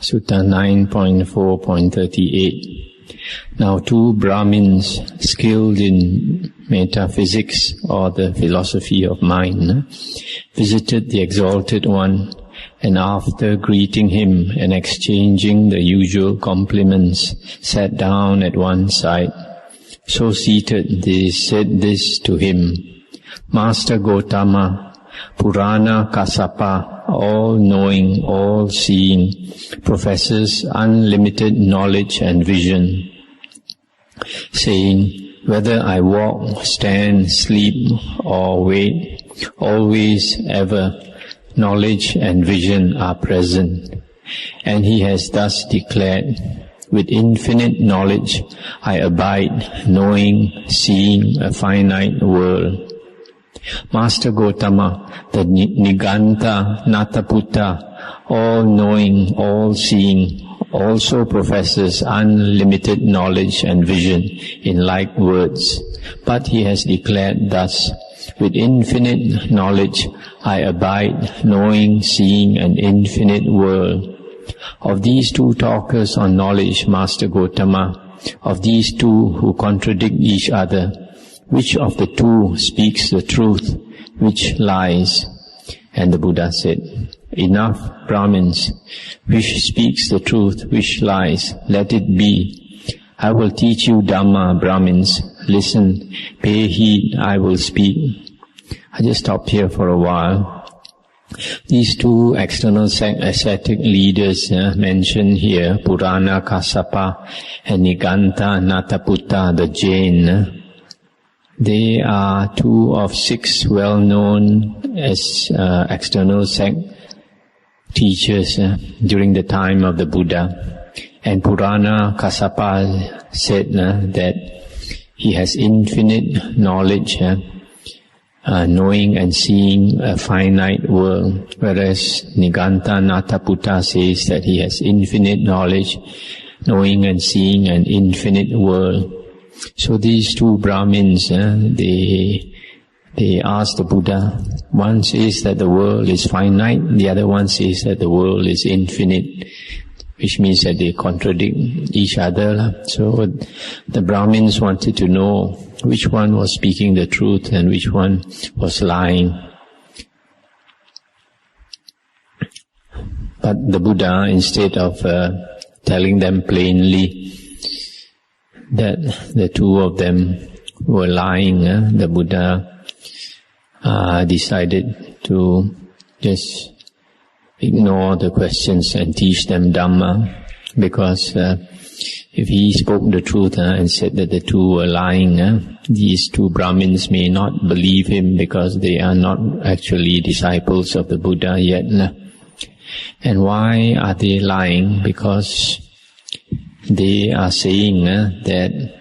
Sutta 9.4.38. Now 2 Brahmins skilled in metaphysics or the philosophy of mind visited the Exalted One, and after greeting him and exchanging the usual compliments, sat down at one side. So seated, they said this to him: Master Gotama, Purana Kassapa, all-knowing, all-seeing, professes unlimited knowledge and vision, saying, whether I walk, stand, sleep, or wait, always, ever, knowledge and vision are present. And he has thus declared, with infinite knowledge I abide, knowing, seeing a finite world. Master Gotama, the Niganta Nataputta, all-knowing, all-seeing, also professes unlimited knowledge and vision in like words. But he has declared thus, with infinite knowledge I abide, knowing, seeing an infinite world. Of these 2 talkers on knowledge, Master Gotama, of these 2 who contradict each other, which of the 2 speaks the truth, which lies? And the Buddha said, enough, Brahmins, which speaks the truth, which lies, let it be. I will teach you Dhamma, Brahmins. Listen, pay heed, I will speak. I just stopped here for a while. These 2 external ascetic leaders mentioned here, Purana Kassapa and Niganta Nataputta, the Jain. They are 2 of 6 well-known as external sect teachers during the time of the Buddha. And Purana Kassapa said that he has infinite knowledge, knowing and seeing a finite world, whereas Niganta Nataputta says that he has infinite knowledge, knowing and seeing an infinite world. So these 2 Brahmins, they asked the Buddha, one says that the world is finite, the other one says that the world is infinite, which means that they contradict each other. So the Brahmins wanted to know which one was speaking the truth and which one was lying. But the Buddha, instead of telling them plainly that the 2 of them were lying, the Buddha decided to just ignore the questions and teach them Dhamma, because if he spoke the truth and said that the 2 were lying, these 2 Brahmins may not believe him because they are not actually disciples of the Buddha yet. And why are they lying? Because they are saying that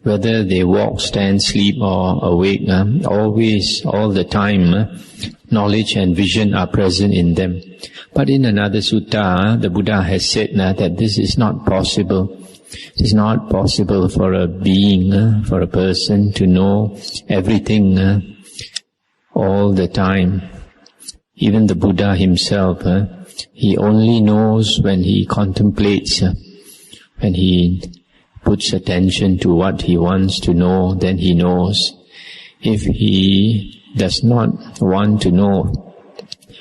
whether they walk, stand, sleep or awake, always, all the time, knowledge and vision are present in them. But in another sutta, the Buddha has said that this is not possible. It is not possible for a being, for a person to know everything all the time. Even the Buddha himself, he only knows when he contemplates, when he puts attention to what he wants to know, then he knows. If he does not want to know,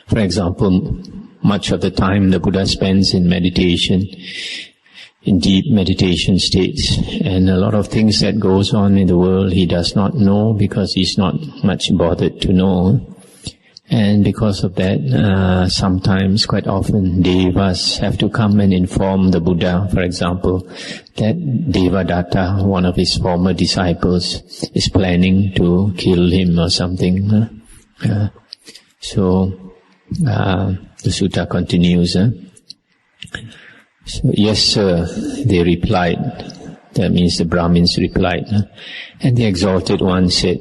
for example, much of the time the Buddha spends in meditation, in deep meditation states, and a lot of things that goes on in the world he does not know because he's not much bothered to know. And because of that, sometimes, quite often, devas have to come and inform the Buddha, for example, that Devadatta, one of his former disciples, is planning to kill him or something. So the sutta continues. So, yes, sir, they replied. That means the Brahmins replied. And the Exalted One said,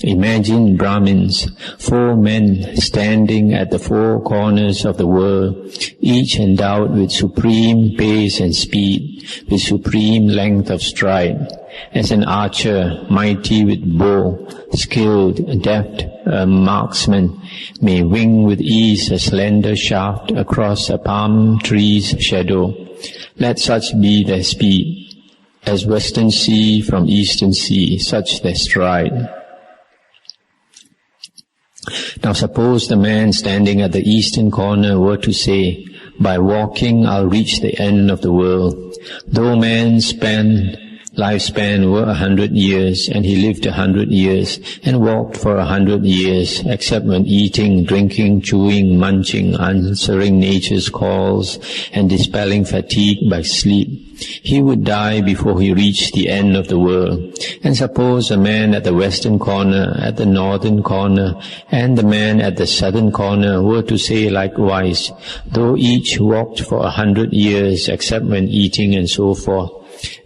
imagine, Brahmins, 4 men standing at the 4 corners of the world, each endowed with supreme pace and speed, with supreme length of stride, as an archer, mighty with bow, skilled, deft, a marksman, may wing with ease a slender shaft across a palm tree's shadow. Let such be their speed, as western sea from eastern sea, such their stride. Now suppose the man standing at the eastern corner were to say, by walking I'll reach the end of the world. Though man's lifespan were 100 years, and he lived 100 years, and walked for 100 years, except when eating, drinking, chewing, munching, answering nature's calls, and dispelling fatigue by sleep, he would die before he reached the end of the world. And suppose a man at the western corner, at the northern corner, and the man at the southern corner were to say likewise, though each walked for 100 years, except when eating and so forth,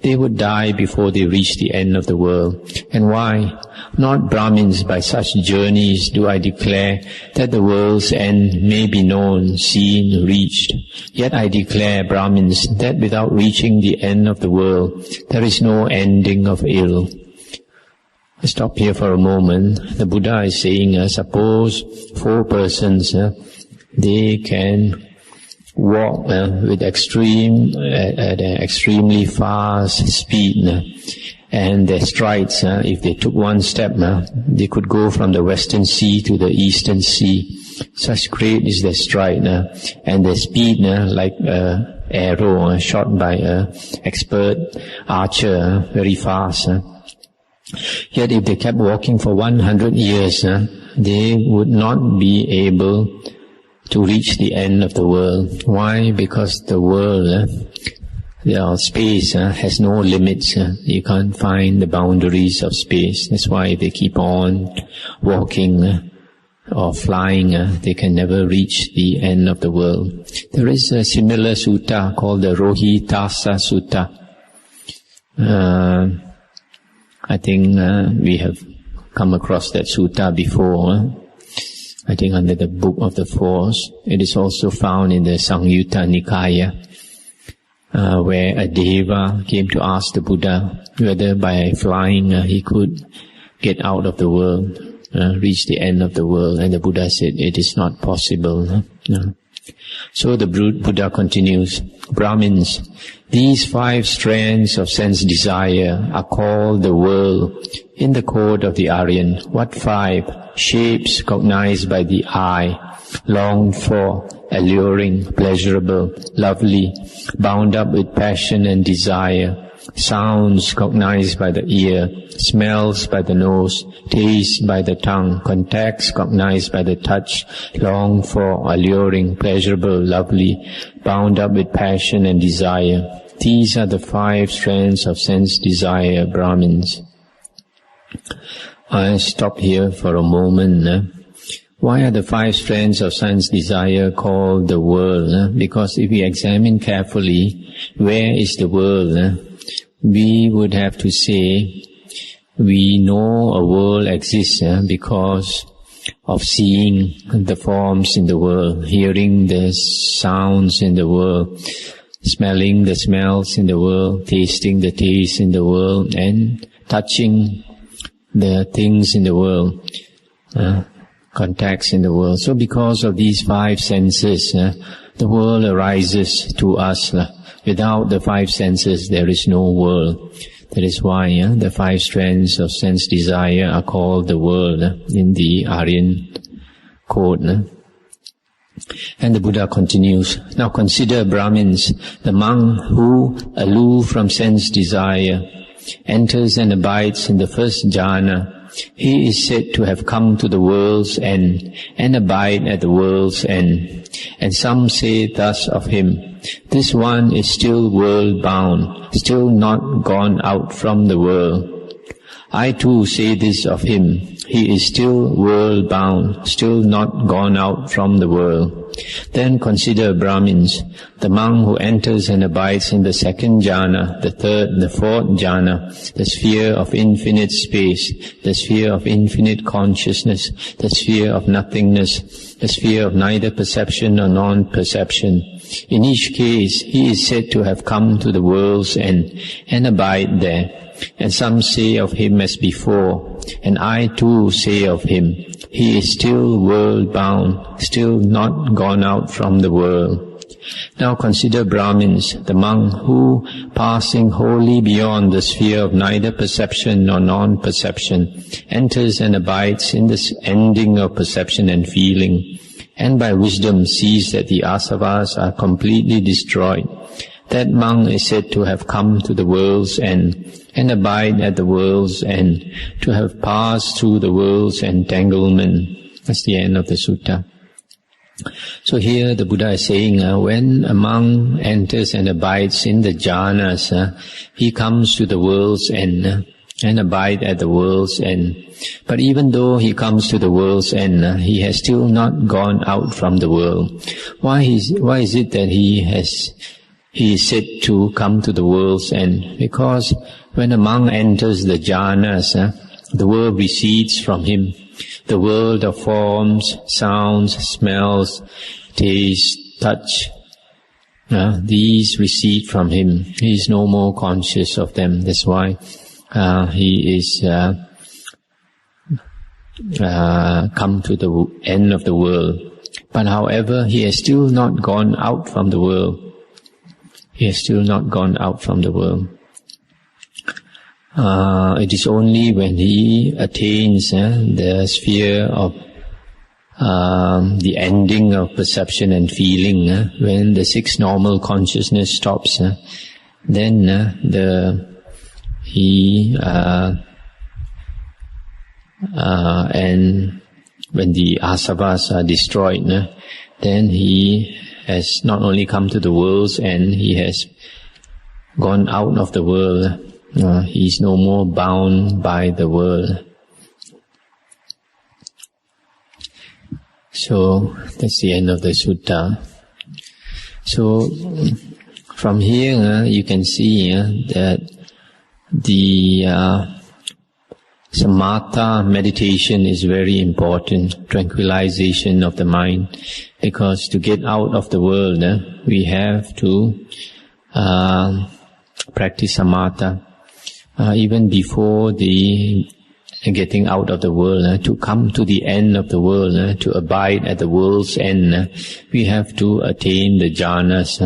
they would die before they reached the end of the world. And why? Not Brahmins, by such journeys do I declare that the world's end may be known, seen, reached. Yet I declare, Brahmins, that without reaching the end of the world, there is no ending of ill. I stop here for a moment. The Buddha is saying, suppose 4 persons, they can walk with extremely fast speed, and their strides, if they took one step, they could go from the western sea to the eastern sea. Such great is their stride, and their speed, like an arrow shot by an expert archer, very fast. Yet if they kept walking for 100 years, they would not be able to reach the end of the world. Why? Because the world, space has no limits. You can't find the boundaries of space. That's why they keep on walking or flying. They can never reach the end of the world. There is a similar sutta called the Rohitassa Sutta. I think we have come across that sutta before. I think under the Book of the Force. It is also found in the Samyutta Nikaya, where a deva came to ask the Buddha whether by flying he could get out of the world, reach the end of the world. And the Buddha said, it is not possible. So the Buddha continues, Brahmins, these 5 strands of sense desire are called the world in the code of the Aryan. What 5? Shapes cognized by the eye, longed for, alluring, pleasurable, lovely, bound up with passion and desire. Sounds cognized by the ear, smells by the nose, taste by the tongue, contacts cognized by the touch, longed for, alluring, pleasurable, lovely, bound up with passion and desire. These are the 5 strands of sense desire, Brahmins. I stop here for a moment. Why are the 5 strands of sense desire called the world? Because if we examine carefully, where is the world? We would have to say, we know a world exists because of seeing the forms in the world, hearing the sounds in the world, smelling the smells in the world, tasting the tastes in the world, and touching the things in the world, contacts in the world. So because of these 5 senses, the world arises to us. Without the 5 senses, there is no world. That is why the 5 strands of sense desire are called the world in the Aryan code. And the Buddha continues, now consider, Brahmins, the monk who, aloof from sense desire, enters and abides in the first jhana. He is said to have come to the world's end and abide at the world's end. And some say thus of him, this one is still world-bound, still not gone out from the world. I too say this of him, he is still world-bound, still not gone out from the world. Then consider, Brahmins, the monk who enters and abides in the 2nd jhana, the 3rd, the 4th jhana, the sphere of infinite space, the sphere of infinite consciousness, the sphere of nothingness, the sphere of neither perception nor non-perception. In each case, he is said to have come to the world's end and abide there. and some say of him as before, and I too say of him, he is still world-bound, still not gone out from the world. Now consider Brahmins, the monk who, passing wholly beyond the sphere of neither perception nor non-perception, enters and abides in this ending of perception and feeling, and by wisdom sees that the asavas are completely destroyed. That monk is said to have come to the world's end, and abide at the world's end, to have passed through the world's entanglement. That's the end of the sutta. So here the Buddha is saying, when a monk enters and abides in the jhanas, he comes to the world's end and abide at the world's end. But even though he comes to the world's end, he has still not gone out from the world. Why is it that he is said to come to the world's end? Because when a monk enters the jhanas, the world recedes from him. The world of forms, sounds, smells, taste, touch, these recede from him. He is no more conscious of them. That's why he is come to the end of the world. But however, he has still not gone out from the world. He has still not gone out from the world. It is only when he attains the sphere of the ending of perception and feeling, when the six normal consciousness stops, then and when the asavas are destroyed, then he has not only come to the world's end, he has gone out of the world. He is no more bound by the world. So that's the end of the sutta. So from here you can see that the samatha meditation is very important, tranquilization of the mind, because to get out of the world we have to practice samatha. Even before the getting out of the world, to come to the end of the world, to abide at the world's end, we have to attain the jhanas.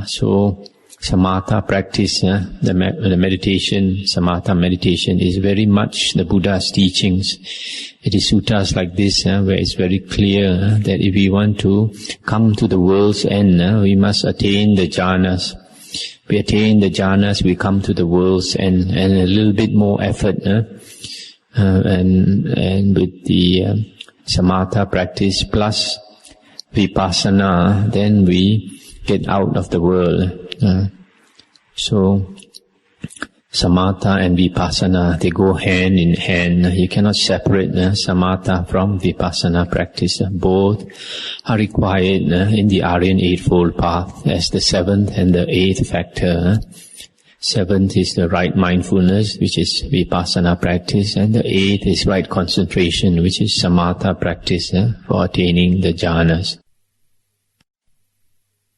So samatha practice, the meditation, samatha meditation is very much the Buddha's teachings. It is suttas like this where it's very clear that if we want to come to the world's end, we must attain the jhanas. We attain the jhanas, we come to the world's end, and a little bit more effort, and with the samatha practice plus vipassana, then we get out of the world. So samatha and vipassana, they go hand in hand. You cannot separate samatha from vipassana practice. Both are required in the Aryan Eightfold Path as the seventh and the eighth factor. Seventh is the right mindfulness, which is vipassana practice, and the eighth is right concentration, which is samatha practice for attaining the jhanas.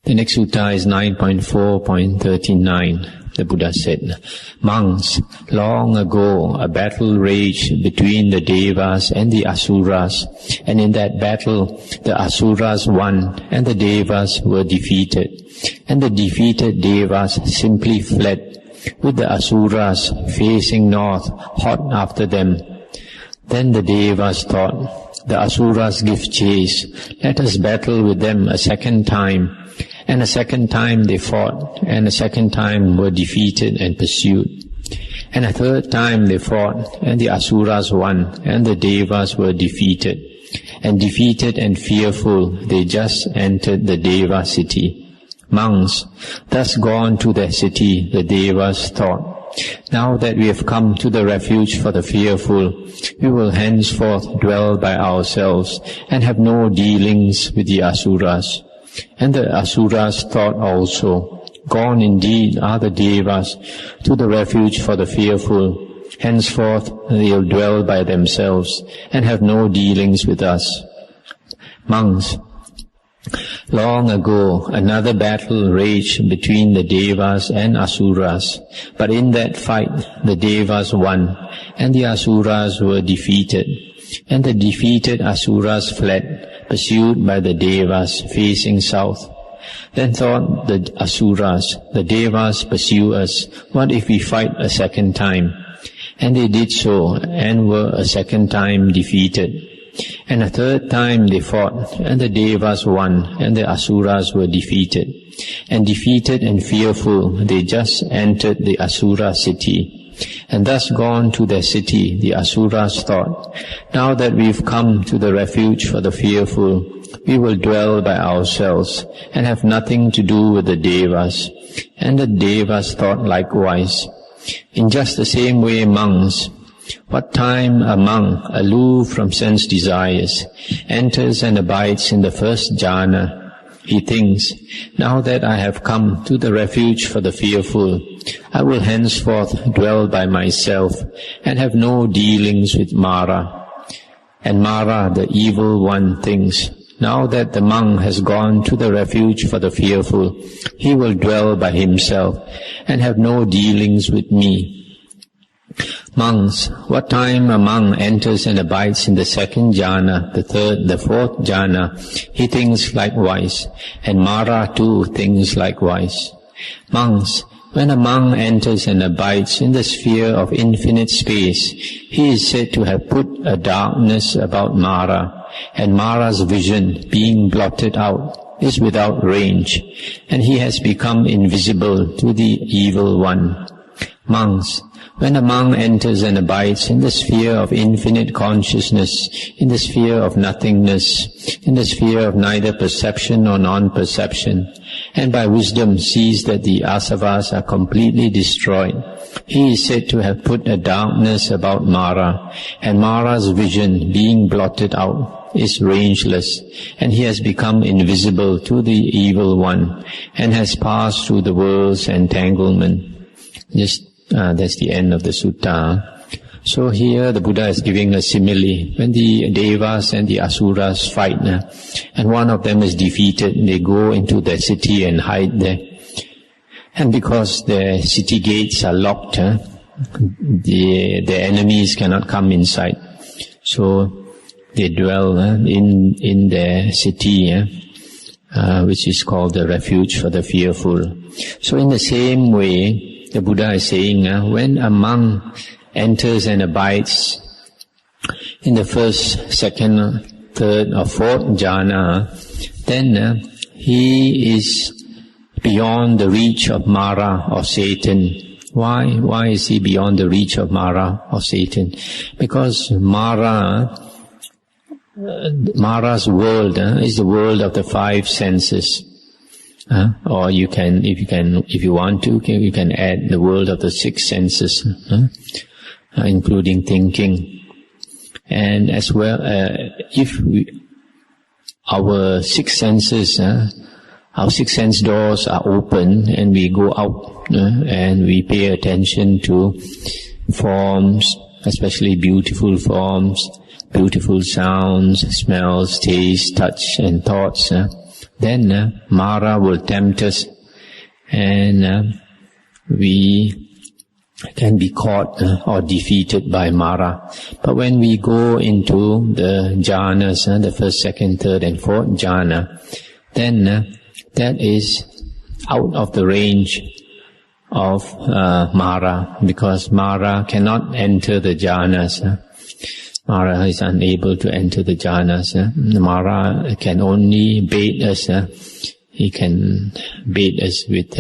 The next sutta is 9.4.39. The Buddha said, monks, long ago a battle raged between the devas and the asuras, and in that battle the asuras won and the devas were defeated, and the defeated devas simply fled, with the asuras facing north, hot after them. Then the devas thought, the asuras give chase, let us battle with them a second time. And a second time they fought, and a second time were defeated and pursued. And a third time they fought, and the asuras won, and the devas were defeated. And defeated and fearful, they just entered the deva city. Monks, thus gone to their city, the devas thought, now that we have come to the refuge for the fearful, we will henceforth dwell by ourselves, and have no dealings with the asuras. And the asuras thought also, gone indeed are the devas to the refuge for the fearful. Henceforth they will dwell by themselves and have no dealings with us. Monks, Long ago, another battle raged between the Devas and Asuras, but in that fight, the Devas won, and the Asuras were defeated. And the defeated Asuras fled, pursued by the Devas, facing south. Then thought the Asuras, the Devas pursue us, what if we fight a second time? And they did so, and were a second time defeated. And a third time they fought, and the Devas won, and the Asuras were defeated. And defeated and fearful, they just entered the Asura city. And thus gone to their city, the Asuras thought, now that we've come to the refuge for the fearful, we will dwell by ourselves, and have nothing to do with the Devas. And the Devas thought likewise. In just the same way, monks, what time a monk, aloof from sense desires, enters and abides in the first jhana, he thinks, now that I have come to the refuge for the fearful, I will henceforth dwell by myself, and have no dealings with Mara. And Mara, the evil one, thinks, now that the monk has gone to the refuge for the fearful, he will dwell by himself, and have no dealings with me. Monks, what time a monk enters and abides in the second jhana, the third, the fourth jhana, he thinks likewise, and Mara too thinks likewise. Monks, when a monk enters and abides in the sphere of infinite space, he is said to have put a darkness about Mara, and Mara's vision, being blotted out, is without range, and he has become invisible to the evil one. Monks, when a monk enters and abides in the sphere of infinite consciousness, in the sphere of nothingness, in the sphere of neither perception nor non-perception, and by wisdom sees that the asavas are completely destroyed, he is said to have put a darkness about Mara, and Mara's vision, being blotted out, is rangeless, and he has become invisible to the evil one, and has passed through the world's entanglement. That's the end of the sutta. So here the Buddha is giving a simile. When the Devas and the Asuras fight, and one of them is defeated, they go into their city and hide there. And because their city gates are locked, the enemies cannot come inside. So they dwell in their city, which is called the refuge for the fearful. So in the same way, the Buddha is saying, when a monk enters and abides in the first, second, third or fourth jhana, then he is beyond the reach of Mara or Satan. Why? Why is he beyond the reach of Mara or Satan? Because Mara's world is the world of the five senses. Or you can, if you want to, you can add the world of the six senses, including thinking. And as well, if our six senses, our six sense doors are open, and we go out and we pay attention to forms, especially beautiful forms, beautiful sounds, smells, taste, touch, and thoughts. Then Mara will tempt us, and we can be caught or defeated by Mara. But when we go into the jhanas, the first, second, third, and fourth jhana, then that is out of the range of Mara, because Mara cannot enter the jhanas. Mara is unable to enter the jhanas. Mara can only bait us. He can bait us with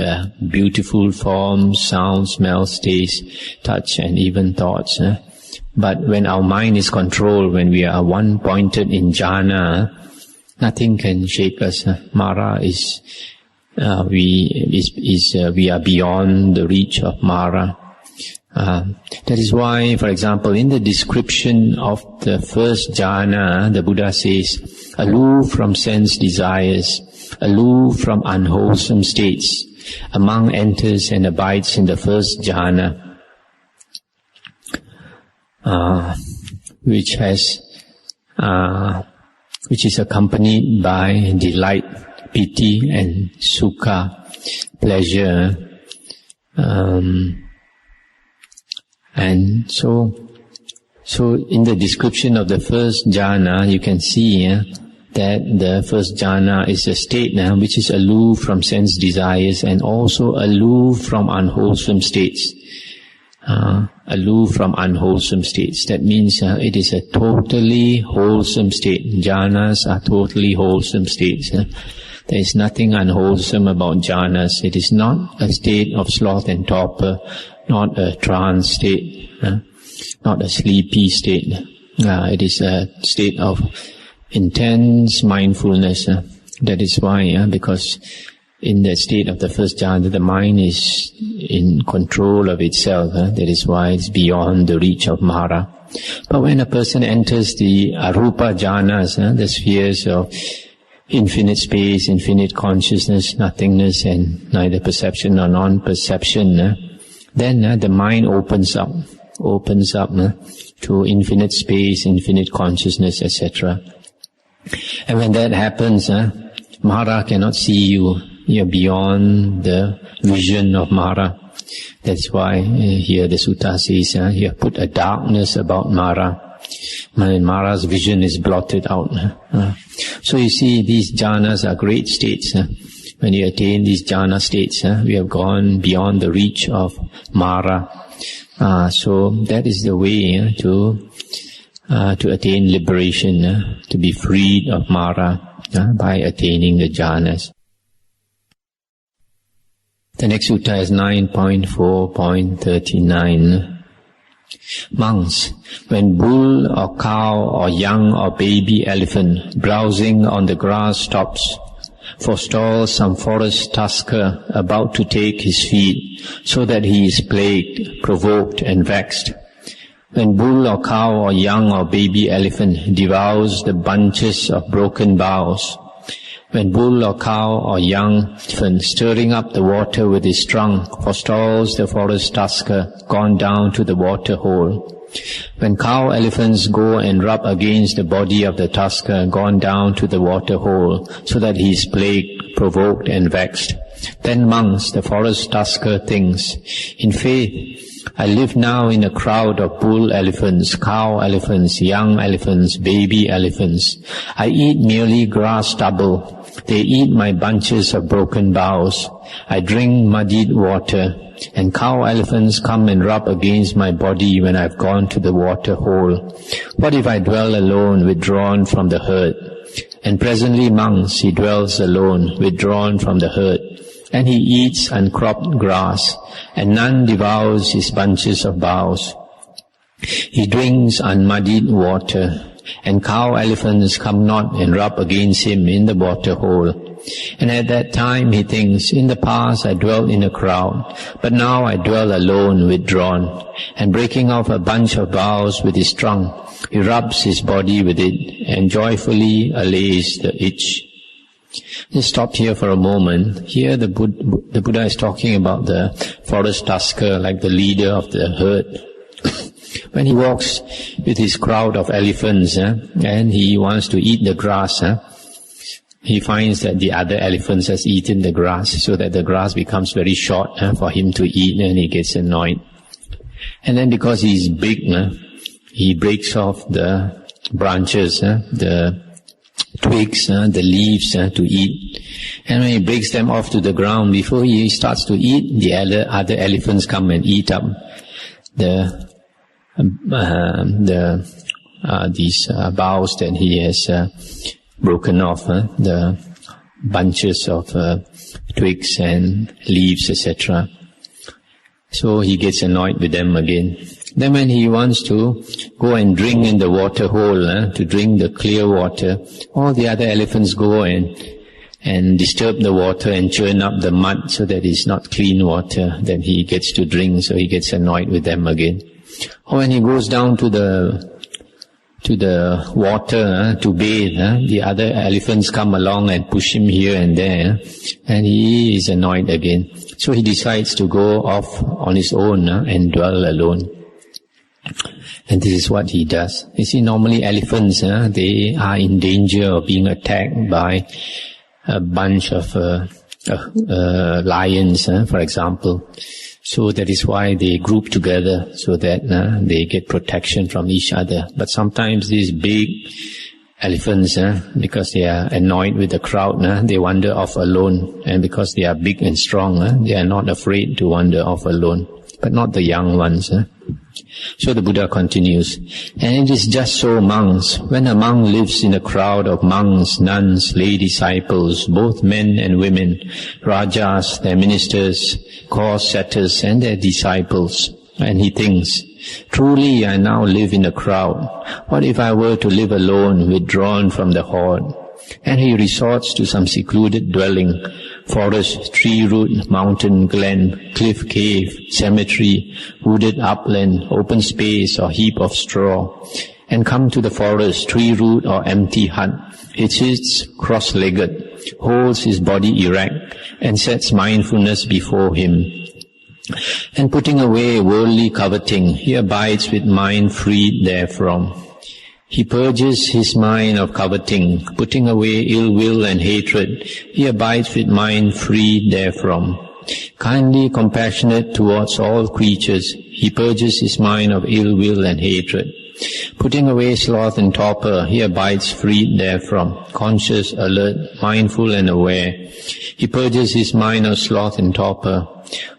beautiful forms, sounds, smells, taste, touch, and even thoughts. But when our mind is controlled, when we are one-pointed in jhana, nothing can shake us. Mara is we are beyond the reach of Mara. That is why, for example, in the description of the first jhana, the Buddha says, aloof from sense desires, aloof from unwholesome states, a monk enters and abides in the first jhana, which has which is accompanied by delight, piti and sukha, pleasure. And so in the description of the first jhana, you can see that the first jhana is a state which is aloof from sense desires and also aloof from unwholesome states. Aloof from unwholesome states. That means it is a totally wholesome state. Jhanas are totally wholesome states. There is nothing unwholesome about jhanas. It is not a state of sloth and torpor, not a trance state, not a sleepy state. It is a state of intense mindfulness. That is why, because in the state of the first jhana, the mind is in control of itself. That is why it's beyond the reach of Mara. But when a person enters the arupa jhanas, the spheres of infinite space, infinite consciousness, nothingness, and neither perception nor non-perception, then the mind opens up to infinite space, infinite consciousness, etc. And when that happens, Mara cannot see you. You're beyond the vision of Mara. That's why here the sutta says, you have put a darkness about Mara. And Mara's vision is blotted out. So you see, these jhanas are great states. When you attain these jhana states, we have gone beyond the reach of Mara. So that is the way to attain liberation, to be freed of Mara by attaining the jhanas. The next sutta is 9.4.39. Monks, when bull or cow or young or baby elephant browsing on the grass stops, forestalls some forest tusker about to take his feed, so that he is plagued, provoked and vexed. When bull or cow or young or baby elephant devours the bunches of broken boughs, when bull or cow or young elephant stirring up the water with his trunk forestalls the forest tusker gone down to the water hole, when cow elephants go and rub against the body of the tusker gone down to the water hole, so that he is plagued, provoked and vexed, then monks, the forest tusker thinks, in faith, I live now in a crowd of bull elephants, cow elephants, young elephants, baby elephants. I eat merely grass stubble. They eat my bunches of broken boughs. I drink muddied water, and cow elephants come and rub against my body when I have gone to the water hole. What if I dwell alone, withdrawn from the herd? And presently, monks, he dwells alone, withdrawn from the herd. And he eats uncropped grass, and none devours his bunches of boughs. He drinks unmuddied water, and cow elephants come not and rub against him in the water hole. And at that time he thinks, in the past I dwelt in a crowd, but now I dwell alone, withdrawn. And breaking off a bunch of boughs with his trunk, he rubs his body with it, and joyfully allays the itch. Just stop here for a moment. Here the Buddha is talking about the forest tusker, like the leader of the herd. When he walks with his crowd of elephants, and he wants to eat the grass, he finds that the other elephants has eaten the grass, so that the grass becomes very short for him to eat, and he gets annoyed. And then because he's big, he breaks off the branches, the twigs, the leaves to eat. And when he breaks them off to the ground, before he starts to eat, the other elephants come and eat up these boughs that he has broken off, the bunches of twigs and leaves, etc. So he gets annoyed with them again. Then when he wants to go and drink in the water hole, to drink the clear water, all the other elephants go and disturb the water and churn up the mud so that it's not clean water that he gets to drink, so he gets annoyed with them again. Or when he goes down to the water to bathe, the other elephants come along and push him here and there, and he is annoyed again. So he decides to go off on his own and dwell alone. And this is what he does. You see, normally elephants, they are in danger of being attacked by a bunch of lions, for example. So that is why they group together, so that they get protection from each other. But sometimes these big elephants, because they are annoyed with the crowd, they wander off alone. And because they are big and strong, they are not afraid to wander off alone. But not the young ones. So the Buddha continues, and it is just so, monks. When a monk lives in a crowd of monks, nuns, lay disciples, both men and women, rajas, their ministers, course setters, and their disciples, and he thinks, truly I now live in a crowd. What if I were to live alone, withdrawn from the horde? And he resorts to some secluded dwelling, forest, tree root, mountain, glen, cliff, cave, cemetery, wooded upland, open space or heap of straw, and come to the forest, tree root or empty hut. He sits cross-legged, holds his body erect, and sets mindfulness before him. And putting away worldly coveting, he abides with mind freed therefrom. He purges his mind of coveting, putting away ill will and hatred. He abides with mind freed therefrom. Kindly compassionate towards all creatures, he purges his mind of ill will and hatred. Putting away sloth and torpor, he abides freed therefrom, conscious, alert, mindful and aware. He purges his mind of sloth and torpor.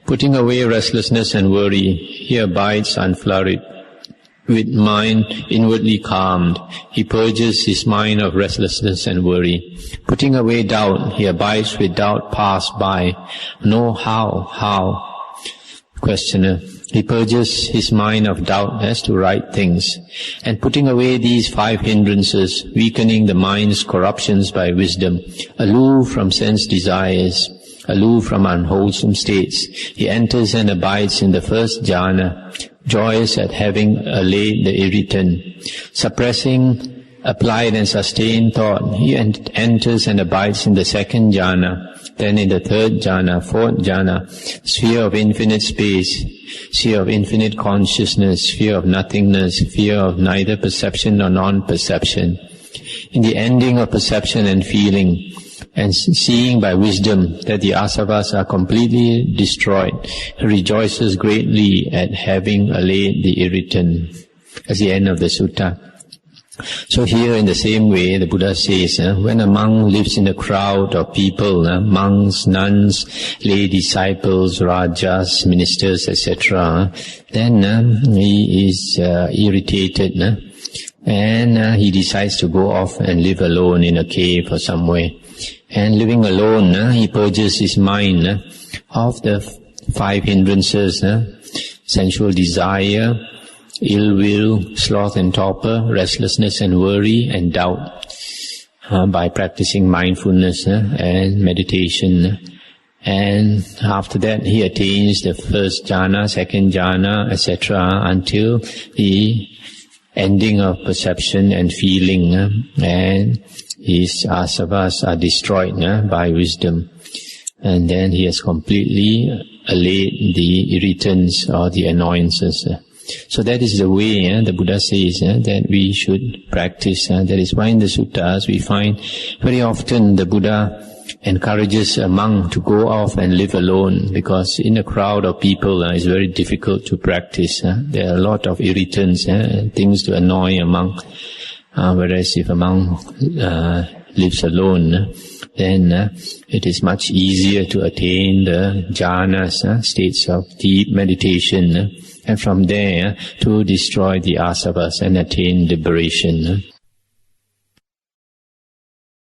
Putting away restlessness and worry, he abides unflurried. With mind inwardly calmed, he purges his mind of restlessness and worry. Putting away doubt, he abides with doubt passed by. Know how? Questioner. He purges his mind of doubt as to right things. And putting away these 5 hindrances, weakening the mind's corruptions by wisdom, aloof from sense desires, aloof from unwholesome states, he enters and abides in the first jhana, joyous at having allayed the irritant. Suppressing applied and sustained thought, he enters and abides in the second jhana, then in the third jhana, fourth jhana, sphere of infinite space, sphere of infinite consciousness, sphere of nothingness, sphere of neither perception nor non-perception. In the ending of perception and feeling, and seeing by wisdom that the asavas are completely destroyed, he rejoices greatly at having allayed the irritant. That's the end of the sutta. So here in the same way, the Buddha says, when a monk lives in a crowd of people, monks, nuns, lay disciples, rajas, ministers, etc., then he is irritated, and he decides to go off and live alone in a cave or somewhere. And living alone, he purges his mind of the 5 hindrances, sensual desire, ill will, sloth and torpor, restlessness and worry and doubt, by practicing mindfulness and meditation. And after that he attains the first jhana, second jhana, etc., until the ending of perception and feeling, and his asavas are destroyed by wisdom. And then he has completely allayed the irritants or the annoyances. So that is the way the Buddha says that we should practice. That is why in the suttas we find very often the Buddha encourages a monk to go off and live alone, because in a crowd of people it's very difficult to practice. There are a lot of irritants, things to annoy a monk. Whereas if a monk lives alone, then it is much easier to attain the jhanas, states of deep meditation, and from there to destroy the asavas and attain liberation.